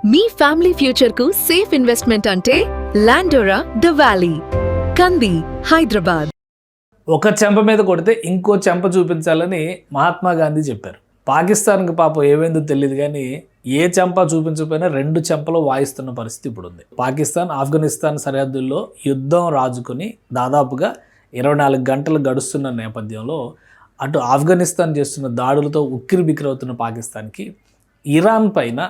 మీ family future కు safe investment అంటే లాండోరా the valley, కంది, హైదరాబాద్. ఒక చెంప మీద కొడితే ఇంకో చెంప చూపించాలని మహాత్మా గాంధీ చెప్పారు. పాకిస్తాన్కి పాపం ఏమైందో తెలియదు కానీ ఏ చెంప చూపించకపోయినా రెండు చెంపలు వాయిస్తున్న పరిస్థితి ఇప్పుడు ఉంది. పాకిస్తాన్ ఆఫ్ఘనిస్తాన్ సరిహద్దుల్లో యుద్ధం రాజుకుని దాదాపుగా 24 గంటలు గడుస్తున్న నేపథ్యంలో అటు ఆఫ్ఘనిస్తాన్ చేస్తున్న దాడులతో ఉక్కిరి బిక్కిరవుతున్న పాకిస్తాన్కి ఇరాన్ పైన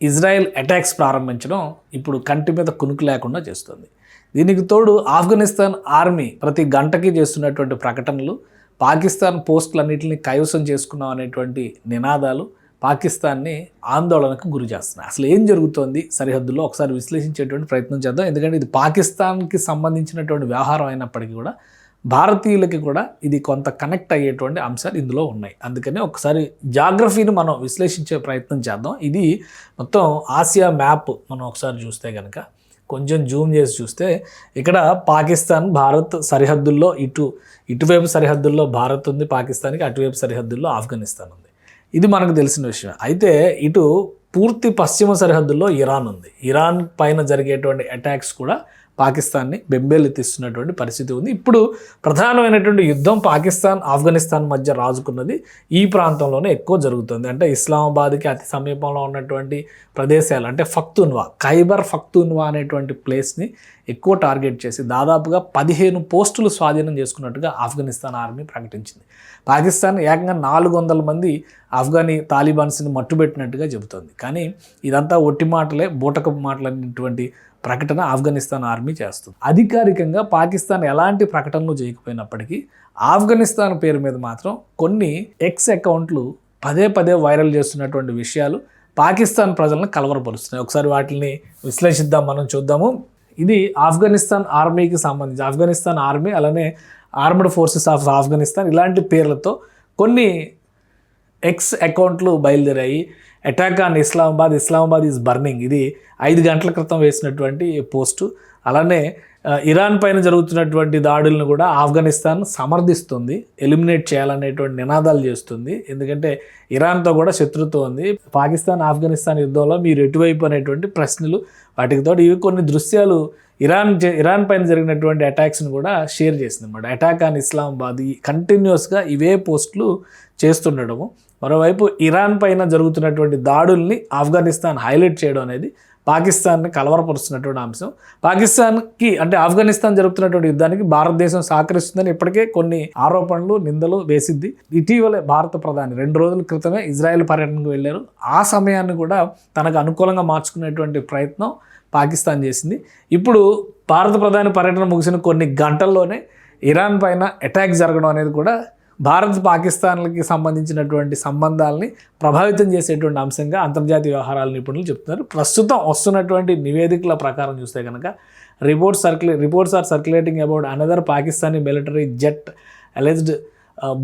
ఇజ్రాయెల్ అటాక్స్ ప్రారంభించడం ఇప్పుడు కంటి మీద కునుకు లేకుండా చేస్తుంది. దీనికి తోడు ఆఫ్ఘనిస్తాన్ ఆర్మీ ప్రతి గంటకి చేస్తున్నటువంటి ప్రకటనలు, పాకిస్తాన్ పోస్టులన్నింటినీ కైవసం చేసుకున్నాం అనేటువంటి నినాదాలు పాకిస్తాన్ని ఆందోళనకు గురి చేస్తున్నాయి. అసలు ఏం జరుగుతోంది సరిహద్దుల్లో ఒకసారి విశ్లేషించేటువంటి ప్రయత్నం చేద్దాం. ఎందుకంటే ఇది పాకిస్తాన్కి సంబంధించినటువంటి వ్యవహారం అయినప్పటికీ కూడా భారతీయులకి కూడా ఇది కొంత కనెక్ట్ అయ్యేటువంటి అంశాలు ఇందులో ఉన్నాయి. అందుకని ఒకసారి జాగ్రఫీని మనం విశ్లేషించే ప్రయత్నం చేద్దాం. ఇది మొత్తం ఆసియా మ్యాప్ మనం ఒకసారి చూస్తే కనుక, కొంచెం జూమ్ చేసి చూస్తే ఇక్కడ పాకిస్తాన్ భారత్ సరిహద్దుల్లో ఇటువైపు సరిహద్దుల్లో భారత్ ఉంది పాకిస్తాన్కి, అటువైపు సరిహద్దుల్లో ఆఫ్ఘనిస్తాన్ ఉంది. ఇది మనకు తెలిసిన విషయం. అయితే ఇటు పూర్తి పశ్చిమ సరిహద్దుల్లో ఇరాన్ ఉంది. ఇరాన్ పైన జరిగేటువంటి అటాక్స్ కూడా పాకిస్తాన్ని బెంబేలెత్తిస్తున్నటువంటి పరిస్థితి ఉంది. ఇప్పుడు ప్రధానమైనటువంటి యుద్ధం పాకిస్తాన్ ఆఫ్ఘనిస్తాన్ మధ్య రాజుకున్నది ఈ ప్రాంతంలోనే ఎక్కువ జరుగుతుంది. అంటే ఇస్లామాబాద్కి అతి సమీపంలో ఉన్నటువంటి ప్రదేశాలు, అంటే ఫఖ్తున్వా, ఖైబర్ పఖ్తూన్వా అనేటువంటి ప్లేస్ని ఎక్కువ టార్గెట్ చేసి దాదాపుగా 15 పోస్టులు స్వాధీనం చేసుకున్నట్టుగా ఆఫ్ఘనిస్తాన్ ఆర్మీ ప్రకటించింది. పాకిస్తాన్ ఏకంగా 400 మంది ఆఫ్ఘనీ తాలిబాన్స్ని మట్టుబెట్టినట్టుగా చెబుతోంది. కానీ ఇదంతా ఒట్టి మాటలే, బూటకపు మాటలనేటువంటి ప్రకటన ఆఫ్ఘనిస్తాన్ ఆర్మీ చేస్తుంది. అధికారికంగా పాకిస్తాన్ ఎలాంటి ప్రకటనలు చేయకపోయినప్పటికీ ఆఫ్ఘనిస్తాన్ పేరు మీద మాత్రం కొన్ని ఎక్స్ అకౌంట్లు పదే పదే వైరల్ చేస్తున్నటువంటి విషయాలు పాకిస్తాన్ ప్రజలను కలవరపరుస్తున్నాయి. ఒకసారి వాటిని విశ్లేషిద్దాం, మనం చూద్దాము. ఇది ఆఫ్ఘనిస్తాన్ ఆర్మీకి సంబంధించి, ఆఫ్ఘనిస్తాన్ ఆర్మీ అలానే ఆర్మ్డ్ ఫోర్సెస్ ఆఫ్ ఆఫ్ఘనిస్తాన్ ఇలాంటి పేర్లతో కొన్ని ఎక్స్ అకౌంట్లు బయలుదేరాయి. Attack on Islamabad is burning, ఇది 5 గంటల క్రితం వేసినటువంటి పోస్టు. అలానే ఇరాన్ పైన జరుగుతున్నటువంటి దాడులను కూడా ఆఫ్ఘనిస్తాన్ సమర్థిస్తుంది, ఎలిమినేట్ చేయాలనేటువంటి నినాదాలు చేస్తుంది. ఎందుకంటే ఇరాన్తో కూడా శత్రుత్వం ఉంది. పాకిస్తాన్ ఆఫ్ఘనిస్తాన్ యుద్ధంలో మీరు ఎటువైపు అనేటువంటి ప్రశ్నలు, వాటికి తోడు ఇవి కొన్ని దృశ్యాలు ఇరాన్ పైన జరిగినటువంటి అటాక్స్ని కూడా షేర్ చేసింది అన్నమాట. అటాక్ ఆన్ ఇస్లామాబాద్ కంటిన్యూస్గా ఇవే పోస్టులు చేస్తుండడము. మరోవైపు ఇరాన్ పైన జరుగుతున్నటువంటి దాడుల్ని ఆఫ్ఘనిస్తాన్ హైలైట్ చేయడం అనేది పాకిస్తాన్ని కలవరపరుస్తున్నటువంటి అంశం. పాకిస్తాన్కి అంటే ఆఫ్ఘనిస్తాన్ జరుగుతున్నటువంటి యుద్ధానికి భారతదేశం సహకరిస్తుందని ఇప్పటికే కొన్ని ఆరోపణలు, నిందలు వేసింది. ఇటీవలే భారత ప్రధాని 2 రోజుల క్రితమే ఇజ్రాయెల్ పర్యటనకు వెళ్ళారు. ఆ సమయాన్ని కూడా తనకు అనుకూలంగా మార్చుకునేటువంటి ప్రయత్నం పాకిస్తాన్ చేసింది. ఇప్పుడు భారత ప్రధాని పర్యటన ముగిసిన కొన్ని గంటల్లోనే ఇరాన్ పైన అటాక్ జరగడం అనేది కూడా భారత్ పాకిస్తాన్లకి సంబంధించినటువంటి సంబంధాలని ప్రభావితం చేసేటువంటి అంశంగా అంతర్జాతీయ వ్యవహారాల నిపుణులు చెప్తున్నారు. ప్రస్తుతం వస్తున్నటువంటి నివేదికల ప్రకారం చూస్తే కనుక reports are circulating about another Pakistani military jet alleged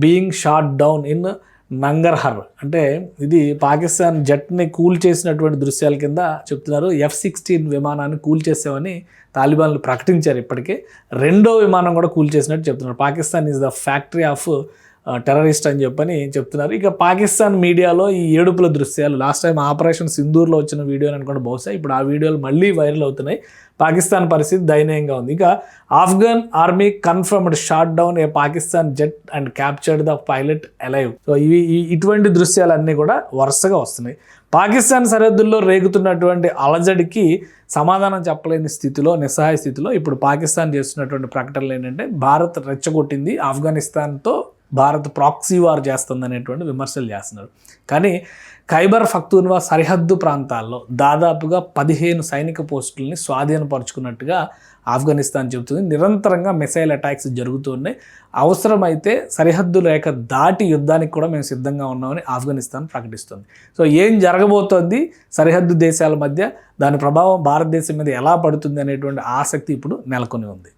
being shot down in Nangarhar. అంటే ఇది పాకిస్తాన్ జెట్ని కూల్ చేసినటువంటి దృశ్యాల కింద చెప్తున్నారు. F-16 విమానాన్ని కూల్ చేసామని తాలిబాన్లు ప్రకటించారు. ఇప్పటికే 2వ విమానం కూడా కూల్ చేసినట్టు చెప్తున్నారు. Pakistan is the factory of terrorist అని చెప్పని చెప్తున్నారు. ఇక పాకిస్తాన్ మీడియాలో ఈ ఏడుపుల దృశ్యాలు, లాస్ట్ టైం ఆపరేషన్ సింధూర్లో వచ్చిన వీడియోని అనుకోండి బహుశా, ఇప్పుడు ఆ వీడియోలు మళ్ళీ వైరల్ అవుతున్నాయి. పాకిస్తాన్ పరిస్థితి దయనీయంగా ఉంది. ఇక Afghan army confirmed shot down A Pakistan jet and captured the pilot alive. So ఇటువంటి దృశ్యాలన్నీ కూడా వరుసగా వస్తున్నాయి. పాకిస్తాన్ సరిహద్దుల్లో రేగుతున్నటువంటి అలజడికి సమాధానం చెప్పలేని స్థితిలో, నిస్సహాయ స్థితిలో ఇప్పుడు పాకిస్తాన్ చేస్తున్నటువంటి ప్రకటనలు ఏంటంటే భారత్ రెచ్చగొట్టింది, ఆఫ్ఘనిస్తాన్తో భారత్ ప్రాక్సీ వార్ చేస్తుంది అనేటువంటి విమర్శలు చేస్తున్నారు. కానీ ఖైబర్ పఖ్తూన్వా సరిహద్దు ప్రాంతాల్లో దాదాపుగా 15 సైనిక పోస్టులని స్వాధీనపరుచుకున్నట్టుగా ఆఫ్ఘనిస్తాన్ చెబుతుంది. నిరంతరంగా మిసైల్ అటాక్స్ జరుగుతున్నాయి. అవసరమైతే సరిహద్దు రేఖ దాటి యుద్ధానికి కూడా మేము సిద్ధంగా ఉన్నామని ఆఫ్ఘనిస్తాన్ ప్రకటిస్తుంది. సో ఏం జరగబోతోంది సరిహద్దు దేశాల మధ్య, దాని ప్రభావం భారతదేశం మీద ఎలా పడుతుంది అనేటువంటి ఆసక్తి ఇప్పుడు నెలకొని ఉంది.